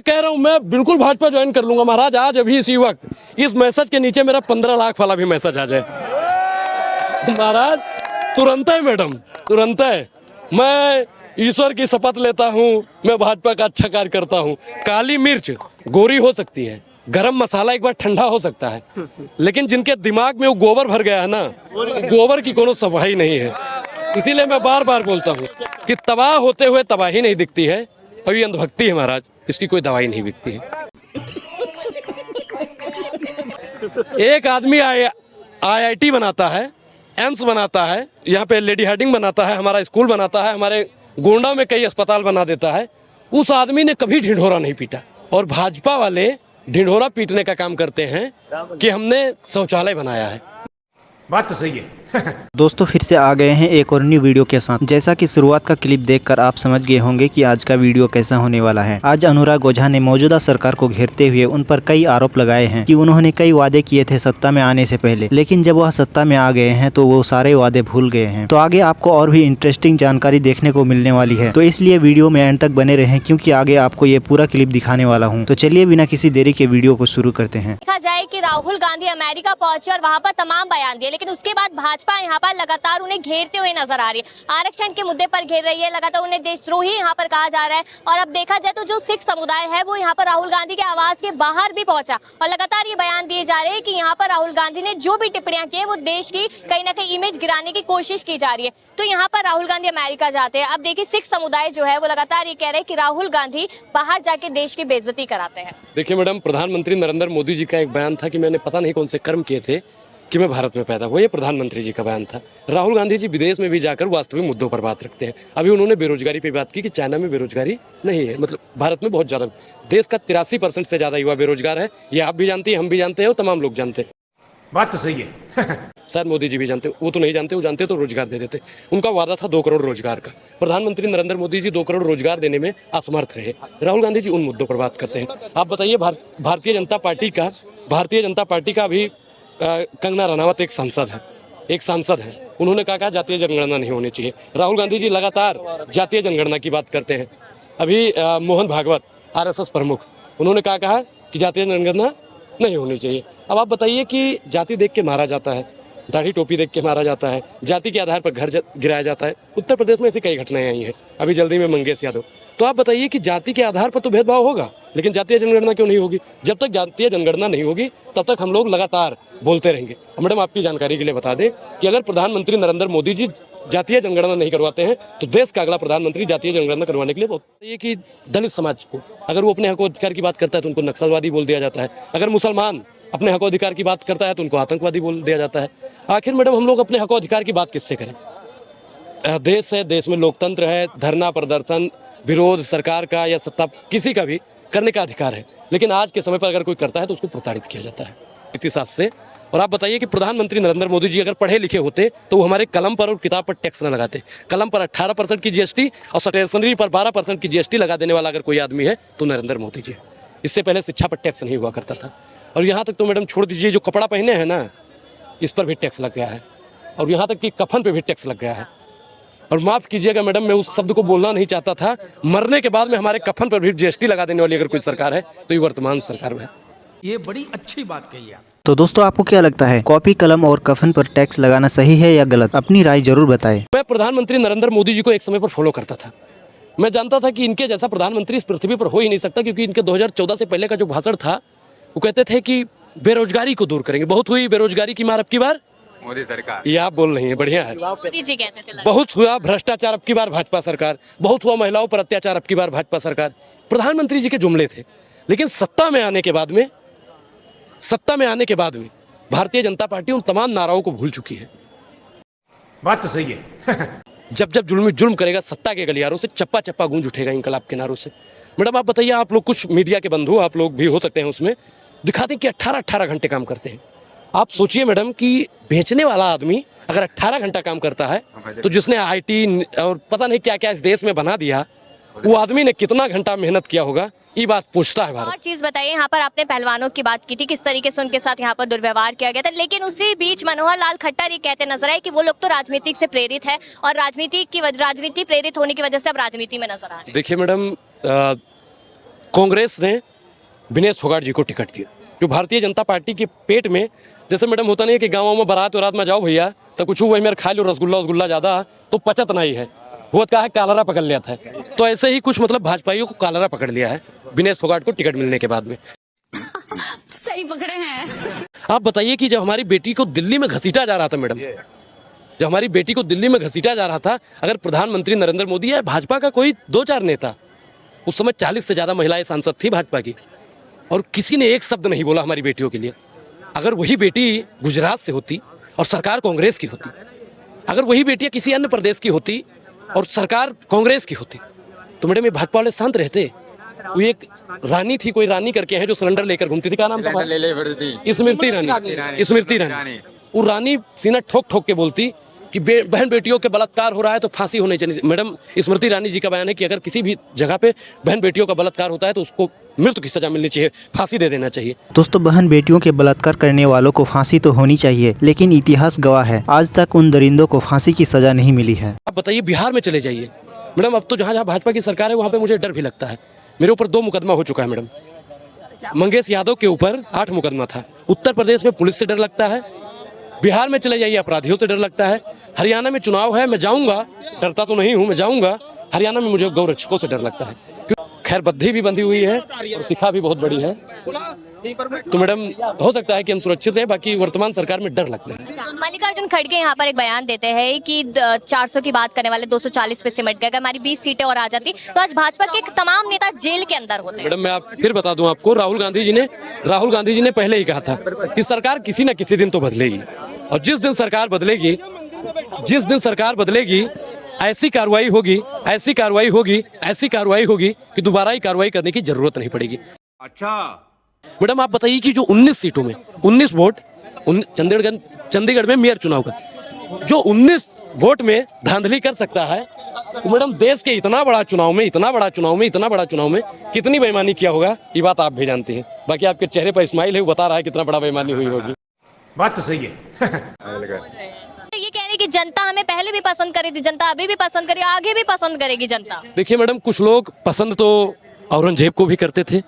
कह रहा हूं मैं बिल्कुल भाजपा ज्वाइन कर लूंगा महाराज, आज अभी इसी वक्त इस मैसेज के नीचे मेरा 15 लाख वाला भी मैसेज आ जाए महाराज, तुरंत है मैडम, तुरंत है। मैं ईश्वर की शपथ लेता हूं, मैं भाजपा का अच्छा कार्य करता हूं। काली मिर्च गोरी हो सकती है, गरम मसाला एक बार ठंडा हो सकता है, लेकिन जिनके दिमाग में वो गोबर भर गया है ना, गोबर की कोनो सफाई नहीं है। इसीलिए मैं बार बार बोलता हूँ कि तबाह होते हुए तबाही नहीं दिखती है, और ये अंधभक्ति है महाराज, इसकी कोई दवाई नहीं बिकती है। एक आदमी IIT बनाता है, एम्स बनाता है, यहाँ पे लेडी हार्डिंग बनाता है, हमारा स्कूल बनाता है, हमारे गोंडा में कई अस्पताल बना देता है। उस आदमी ने कभी ढिंढोरा नहीं पीटा, और भाजपा वाले ढिंढोरा पीटने का काम करते हैं कि हमने शौचालय बनाया है। बात तो सही है। दोस्तों फिर से आ गए हैं एक और न्यू वीडियो के साथ। जैसा कि शुरुआत का क्लिप देखकर आप समझ गए होंगे कि आज का वीडियो कैसा होने वाला है। आज अनुराग ओझा ने मौजूदा सरकार को घेरते हुए उन पर कई आरोप लगाए हैं कि उन्होंने कई वादे किए थे सत्ता में आने से पहले, लेकिन जब वह सत्ता में आ गए हैं तो वो सारे वादे भूल गए हैं। तो आगे आपको और भी इंटरेस्टिंग जानकारी देखने को मिलने वाली है, तो इसलिए वीडियो में एंड तक बने रहें, क्योंकि आगे आपको ये पूरा क्लिप दिखाने वाला हूँ। तो चलिए बिना किसी देरी के वीडियो को शुरू करते हैं। देखा जाए कि राहुल गांधी अमेरिका पहुंचे और वहां पर तमाम बयान दिए, लेकिन उसके बाद भाजपा यहाँ पर लगातार उन्हें घेरते हुए नजर आ रही है। आरक्षण के मुद्दे पर घेर रही है, लगातार उन्हें देशद्रोही यहाँ पर कहा जा रहा है। और अब देखा जाए तो जो सिख समुदाय है वो यहाँ पर राहुल गांधी के आवास के बाहर भी पहुंचा, और लगातार ये बयान दिए जा रहे हैं कि यहाँ पर राहुल गांधी ने जो भी टिप्पणियां की है वो देश की कहीं ना कहीं इमेज गिराने की कोशिश की जा रही है। तो यहाँ पर राहुल गांधी अमेरिका जाते हैं। अब देखिए सिख समुदाय जो है वो लगातार ये कह रहे हैं कि राहुल गांधी बाहर जाके देश की बेइज्जती कराते हैं। देखिए मैडम, प्रधानमंत्री नरेंद्र मोदी जी का एक बयान था कि मैंने पता नहीं कौन से कर्म किए थे कि मैं भारत में पैदा हुआ, ये प्रधानमंत्री जी का बयान था। राहुल गांधी जी विदेश में भी जाकर वास्तविक मुद्दों पर बात रखते हैं। अभी उन्होंने बेरोजगारी पे बात की कि चाइना में बेरोजगारी नहीं है, मतलब भारत में बहुत ज़्यादा, देश का 83% से ज़्यादा युवा बेरोजगार है। ये आप भी जानती हैं, हम भी जानते हैं, और तमाम लोग जानते हैं। बात तो सही है। शायद मोदी जी भी जानते, वो तो नहीं जानते, वो जानते तो रोजगार दे देते। उनका वादा था 2 करोड़ रोजगार का। प्रधानमंत्री नरेंद्र मोदी जी 2 करोड़ रोजगार देने में असमर्थ रहे। राहुल गांधी जी उन मुद्दों पर बात करते हैं। आप बताइए, भारतीय जनता पार्टी का अभी कंगना रनावत एक सांसद है, उन्होंने कहा जातीय जनगणना नहीं होनी चाहिए। राहुल गांधी जी लगातार जातीय जनगणना की बात करते हैं। अभी मोहन भागवत RSS प्रमुख, उन्होंने कहा कि जातीय जनगणना नहीं होनी चाहिए। अब आप बताइए कि जाति देख के मारा जाता है, दाढ़ी टोपी देख के मारा जाता है, जाति के आधार पर घर गिराया जाता है। उत्तर प्रदेश में ऐसी कई घटनाएं आई हैं, अभी जल्दी में मंगेश यादव। तो आप बताइए कि जाति के आधार पर तो भेदभाव होगा, लेकिन जातीय जनगणना क्यों नहीं होगी? जब तक जातीय जनगणना नहीं होगी तब तक हम लोग लगातार बोलते रहेंगे। मैडम, आपकी जानकारी के लिए बता दें कि अगर प्रधानमंत्री नरेंद्र मोदी जी जातीय जनगणना नहीं करवाते हैं तो देश का अगला प्रधानमंत्री जातीय जनगणना करवाने के लिए बोलते हैं कि दलित समाज को, अगर वो अपने हक अधिकार की बात करता है तो उनको नक्सलवादी बोल दिया जाता है। अगर मुसलमान अपने हक अधिकार की बात करता है तो उनको आतंकवादी बोल दिया जाता है। आखिर मैडम, हम लोग अपने हक अधिकार की बात किससे करें? देश है, देश में लोकतंत्र है, धरना प्रदर्शन विरोध सरकार का या सत्ता किसी का भी करने का अधिकार है, लेकिन आज के समय पर अगर कोई करता है तो उसको प्रताड़ित किया जाता है इतिहास से। और आप बताइए कि प्रधानमंत्री नरेंद्र मोदी जी अगर पढ़े लिखे होते तो वो हमारे कलम पर और किताब पर टैक्स न लगाते। कलम पर 18% की GST और स्टेशनरी पर 12% की GST लगा देने वाला अगर कोई आदमी है तो नरेंद्र मोदी जी। इससे पहले शिक्षा पर टैक्स नहीं हुआ करता था। और यहाँ तक तो मैडम छोड़ दीजिए, जो कपड़ा पहने हैं ना, इस पर भी टैक्स लग गया है, और यहाँ तक कि कफन पे भी टैक्स लग गया है। और माफ़ कीजिएगा मैडम, मैं उस शब्द को बोलना नहीं चाहता था। मरने के बाद में हमारे कफन पर भी GST लगा देने वाली अगर कोई सरकार है तो ये वर्तमान सरकार है। ये बड़ी अच्छी बात कही आप। तो दोस्तों आपको क्या लगता है, कॉपी कलम और कफन पर टैक्स लगाना सही है या गलत? अपनी राय जरूर बताएं। मैं प्रधानमंत्री नरेंद्र मोदी जी को एक समय पर फॉलो करता था। मैं जानता था कि इनके जैसा प्रधानमंत्री इस पृथ्वी पर हो ही नहीं सकता, क्योंकि इनके 2014 से पहले का जो भाषण था वो कहते थे कि बेरोजगारी को दूर करेंगे। बहुत हुई बेरोजगारी की मार अब की बार मोदी सरकार। ये आप बोल रही हैं, बढ़िया है। मोदी जी कहते थे बहुत हुआ भ्रष्टाचार अब की बार भाजपा सरकार, बहुत हुआ महिलाओं पर अत्याचार अब की बार भाजपा सरकार। प्रधानमंत्री जी के जुमले थे, लेकिन सत्ता में आने के बाद में भारतीय जनता पार्टी उन तमाम नाराओं को भूल चुकी है। बात तो सही है। जब जुल्म करेगा सत्ता के गलियारों से चप्पा चप्पा गूंज उठेगा इनकलाब के नारों से। मैडम आप बताइए, आप लोग कुछ मीडिया के बंधु, आप लोग भी हो सकते हैं उसमें, दिखाते हैं कि 18 घंटे काम करते हैं। आप सोचिए मैडम कि बेचने वाला आदमी अगर 18 घंटा काम करता है तो जिसने IT और पता नहीं क्या क्या इस देश में बना दिया, वो आदमी ने कितना घंटा मेहनत किया होगा, ये बात पूछता है भारत। और चीज बताइए, यहाँ पर आपने पहलवानों की बात की थी, किस तरीके से उनके साथ यहाँ पर दुर्व्यवहार किया गया था, लेकिन उसी बीच मनोहर लाल खट्टर ये कहते नजर आए कि वो लोग तो राजनीतिक से प्रेरित है और राजनीति प्रेरित होने की वजह से अब राजनीति में नजर आ रहे हैं। देखिए मैडम, कांग्रेस ने विनेश फोगाट जी को टिकट दिया, जो भारतीय जनता पार्टी के पेट में, जैसे मैडम होता नहीं है कि गाँव में बारात में जाओ भैया तो कुछ वही मेरे खा लो रसगुल्ला ज़्यादा तो पचत नहीं है, वो क्या है कालरा पकड़ लिया था। तो ऐसे ही कुछ मतलब भाजपाइयों को कालरा पकड़ लिया है विनेश फोगाट को टिकट मिलने के बाद में। सही पकड़े हैं। आप बताइए कि जब हमारी बेटी को दिल्ली में घसीटा जा रहा था मैडम, जब हमारी बेटी को दिल्ली में घसीटा जा रहा था, अगर प्रधानमंत्री नरेंद्र मोदी या भाजपा का कोई 2-4 नेता, उस समय 40 से ज़्यादा महिलाएं सांसद थी भाजपा की, और किसी ने एक शब्द नहीं बोला हमारी बेटियों के लिए। अगर वही बेटी गुजरात से होती और सरकार कांग्रेस की होती, अगर वही बेटियां किसी अन्य प्रदेश की होती और सरकार कांग्रेस की होती, तो मैडम ये भाजपा वाले शांत रहते। वो एक रानी थी, कोई रानी करके है जो सिलेंडर लेकर घूमती थी, क्या नाम था? स्मृति रानी। वो रानी सीना ठोक ठोक के बोलती कि बहन बेटियों के बलात्कार हो रहा है तो फांसी होनी चाहिए। मैडम स्मृति रानी जी का बयान है कि अगर किसी भी जगह पे बहन बेटियों का बलात्कार होता है तो उसको मृत्यु की सजा मिलनी चाहिए, फांसी दे देना चाहिए। दोस्तों, बहन बेटियों के बलात्कार करने वालों को फांसी तो होनी चाहिए, लेकिन इतिहास गवाह है आज तक उन दरिंदों को फांसी की सजा नहीं मिली है। आप बताइए बिहार में चले जाइए मैडम, अब तो जहाँ जहाँ भाजपा की सरकार है वहाँ पे मुझे डर भी लगता है। मेरे ऊपर 2 मुकदमा हो चुका है मैडम, मंगेश यादव के ऊपर 8 मुकदमा था। उत्तर प्रदेश में पुलिस से डर लगता है, बिहार में चले जाइए अपराधियों से डर लगता है, हरियाणा में चुनाव है मैं जाऊंगा, डरता तो नहीं हूं मैं जाऊंगा, हरियाणा में मुझे गौरक्षकों से डर लगता है। खैर बद्धी भी बंधी हुई है और शिखा भी बहुत बड़ी है, तो मैडम हो सकता है कि हम सुरक्षित रहे, बाकी वर्तमान सरकार में डर लगता है। मल्लिकार्जुन खड़गे यहाँ पर एक बयान देते हैं कि 400 की बात करने वाले 240 पे सिमट गए, अगर हमारी 20 सीटें और आ जाती तो आज भाजपा के तमाम नेता जेल के अंदर होते। मैडम मैं आप फिर बता दूं आपको, राहुल गांधी जी ने पहले ही कहा था कि सरकार किसी न किसी दिन तो बदलेगी, और जिस दिन सरकार बदलेगी ऐसी कार्रवाई होगी कि दोबारा ही कार्रवाई करने की जरूरत नहीं पड़ेगी। अच्छा मैडम आप बताइए कि जो 19 सीटों में 19 वोट चंडीगढ़ में मेयर चुनाव का जो 19 वोट में धांधली कर सकता है, तो मैडम देश के इतना बड़ा चुनाव में कितनी बेईमानी किया होगा ये बात आप भी जानते हैं। बाकी आपके चेहरे पर स्माइल है, वो बता रहा है कितना बड़ा बेईमानी हुई होगी। बात तो सही है। ये कह रहे हैं कि जनता हमें पहले भी पसंद करी थी, जनता अभी भी पसंद करी, आगे भी पसंद करेगी जनता। देखिए मैडम, कुछ लोग पसंद तो औरंगजेब को भी करते थे,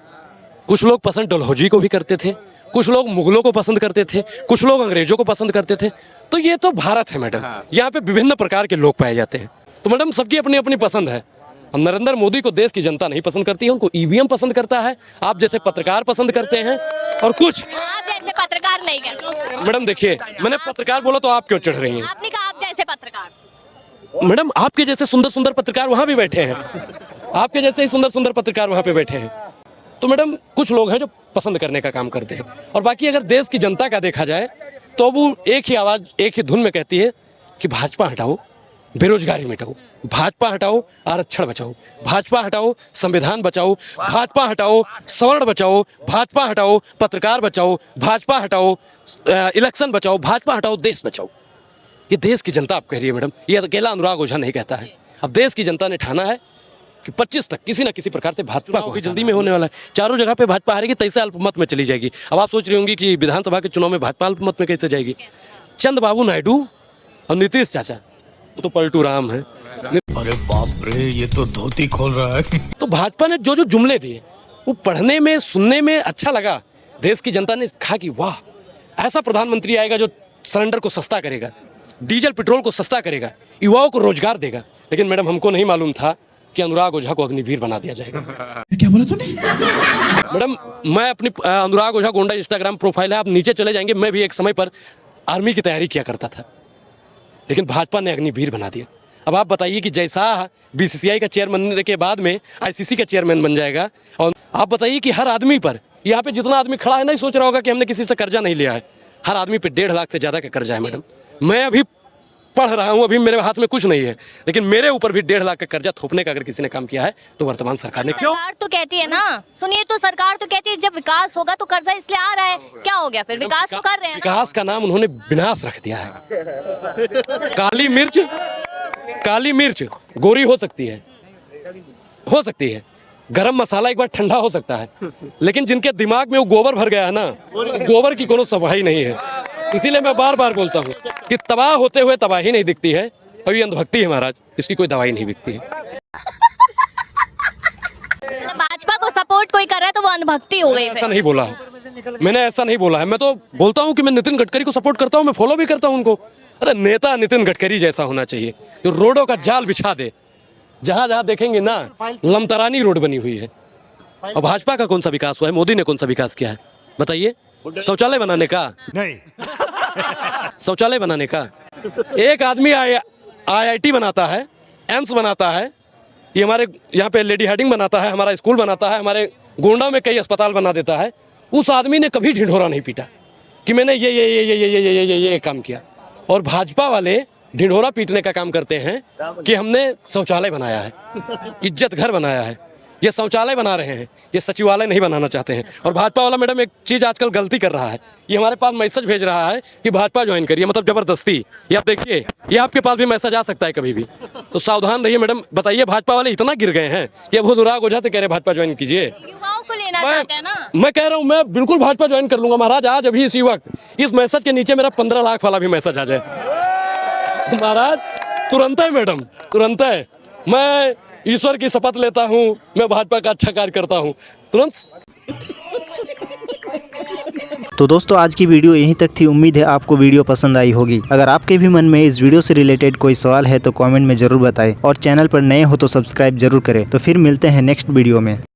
कुछ लोग पसंद डलहौजी को भी करते थे, कुछ लोग मुगलों को पसंद करते थे, कुछ लोग अंग्रेजों को पसंद करते थे। तो ये तो भारत है मैडम, यहाँ पे विभिन्न प्रकार के लोग पाए जाते हैं। तो मैडम सबकी अपनी अपनी पसंद है। अब नरेंद्र मोदी को देश की जनता नहीं पसंद करती है, उनको ईवीएम पसंद करता है, आप जैसे पत्रकार पसंद करते हैं, और कुछ आप जैसे पत्रकार नहीं करते। मैडम देखिए, मैंने पत्रकार बोला तो आप क्यों चढ़ रही हैं? आपने कहा आप जैसे पत्रकार। मैडम आपके जैसे सुंदर सुंदर पत्रकार वहां भी बैठे हैं, आपके जैसे ही सुंदर सुंदर पत्रकार वहां पे बैठे हैं। तो मैडम कुछ लोग हैं जो पसंद करने का काम करते हैं, और बाकी अगर देश की जनता का देखा जाए तो वो एक ही आवाज एक ही धुन में कहती है कि भाजपा हटाओ, बेरोजगारी मिटाओ, भाजपा हटाओ, आरक्षण बचाओ, भाजपा हटाओ, संविधान बचाओ, भाजपा हटाओ, सवर्ण बचाओ, भाजपा हटाओ, पत्रकार बचाओ, भाजपा हटाओ, इलेक्शन बचाओ, भाजपा हटाओ, देश बचाओ। ये देश की जनता आप कह रही है मैडम, ये अकेला अनुराग ओझा नहीं कहता है। अब देश की जनता ने ठाना है कि 25 तक किसी न किसी प्रकार से भाजपा को जल्दी में होने वाला है। चारों जगह पे भाजपा हारेगी, 23 अल्पमत में चली जाएगी। अब आप सोच रही होंगी कि विधानसभा के चुनाव में भाजपा अल्पमत में कैसे जाएगी? चंद्रबाबू नायडू और नीतीश चाचा वो तो पलटू राम है। अरे बाप रे, ये तो धोती खोल रहा है। तो भाजपा ने जो जो जुमले दिए वो पढ़ने में सुनने में अच्छा लगा। देश की जनता ने कहा कि वाह, ऐसा प्रधानमंत्री आएगा जो सिलेंडर को सस्ता करेगा, डीजल पेट्रोल को सस्ता करेगा, युवाओं को रोजगार देगा। लेकिन मैडम हमको नहीं मालूम था कि अनुराग ओझा को अग्निवीर बना दिया जाएगा। क्या बोला तूने? मैडम मैं अपनी अनुराग ओझा गोंडा इंस्टाग्राम प्रोफाइल है, आप नीचे चले जाएंगे। मैं भी एक समय पर आर्मी की तैयारी किया करता था, लेकिन भाजपा ने अग्निवीर बना दिया। अब आप बताइए कि जैसा बीसीसीआई का चेयरमैन बनने के बाद में आईसीसी का चेयरमैन बन जाएगा, और आप बताइए कि हर आदमी पर, यहाँ पे जितना आदमी खड़ा है नहीं सोच रहा होगा कि हमने किसी से कर्जा नहीं लिया है। हर आदमी पे 1.5 लाख से ज़्यादा का कर्जा है मैडम। मैं अभी पढ़ रहा हूँ, अभी मेरे हाथ में कुछ नहीं है, लेकिन मेरे ऊपर भी 1.5 लाख का कर्जा थोपने का अगर किसी ने काम किया है तो वर्तमान सरकार ने। सरकार तो कहती है ना, सुनिए, तो सरकार तो कहती है जब विकास होगा तो कर्जा इसलिए आ रहा है। क्या हो गया फिर? विकास तो कर रहे हैं। विकास का नाम उन्होंने विनाश रख दिया है। काली मिर्च गोरी हो सकती है, गरम मसाला एक बार ठंडा हो सकता है, लेकिन जिनके दिमाग में वो गोबर भर गया है ना, गोबर की कोनो सफाई नहीं है। इसीलिए मैं बार बार बोलता हूँ कि तबाह होते हुए तबाही नहीं दिखती है, और ये अंधभक्ति है महाराज, इसकी कोई दवाई नहीं बिकती है। भाजपा को को सपोर्ट कोई कर रहा है तो वो अंधभक्ति हो गई ऐसा फिर। नहीं बोला है, मैंने ऐसा नहीं बोला है। मैं तो बोलता हूँ कि मैं नितिन गडकरी को सपोर्ट करता हूँ, मैं फॉलो भी करता हूँ उनको। अरे नेता नितिन गडकरी जैसा होना चाहिए जो रोडों का जाल बिछा दे, जहां जहां देखेंगे ना लमतरानी रोड बनी हुई है। और भाजपा का कौन सा विकास हुआ है? मोदी ने कौन सा विकास किया है बताइए? शौचालय बनाने का? नहीं। शौचालय बनाने का? एक आदमी IIT बनाता है, एम्स बनाता है, ये हमारे यहाँ पे लेडी हेडिंग बनाता है, हमारा स्कूल बनाता है, हमारे गोंडा में कई अस्पताल बना देता है। उस आदमी ने कभी ढिंढोरा नहीं पीटा कि मैंने ये काम किया। और भाजपा वाले ढिंढोरा पीटने का काम करते हैं कि हमने शौचालय बनाया है, इज्जत घर बनाया है। ये शौचालय बना रहे हैं, ये सचिवालय नहीं बनाना चाहते हैं। और भाजपा वाला मैडम एक चीज़ आजकल गलती कर रहा है, ये हमारे पास मैसेज भेज रहा है कि भाजपा ज्वाइन करिए, मतलब जबरदस्ती। ये आप देखिए, ये आपके पास भी मैसेज आ सकता है कभी भी, तो सावधान रहिए मैडम। बताइए, भाजपा वाले इतना गिर गए हैं कि अब अनुराग ओझा से कह रहे भाजपा ज्वाइन कीजिए। युवाओं को लेना चाहते हैं ना। मैं कह रहा हूँ, मैं बिल्कुल भाजपा ज्वाइन कर लूंगा महाराज, आज अभी इसी वक्त। इस मैसेज के नीचे मेरा 15 लाख वाला भी मैसेज आ जाए महाराज, तुरंत है मैडम, तुरंत है। मैं ईश्वर की शपथ लेता हूँ, मैं भाजपा का अच्छा कार्य करता हूँ, तुरंत। तो दोस्तों आज की वीडियो यहीं तक थी। उम्मीद है आपको वीडियो पसंद आई होगी। अगर आपके भी मन में इस वीडियो से रिलेटेड कोई सवाल है तो कमेंट में ज़रूर बताएं और चैनल पर नए हो तो सब्सक्राइब जरूर करें। तो फिर मिलते हैं नेक्स्ट वीडियो में।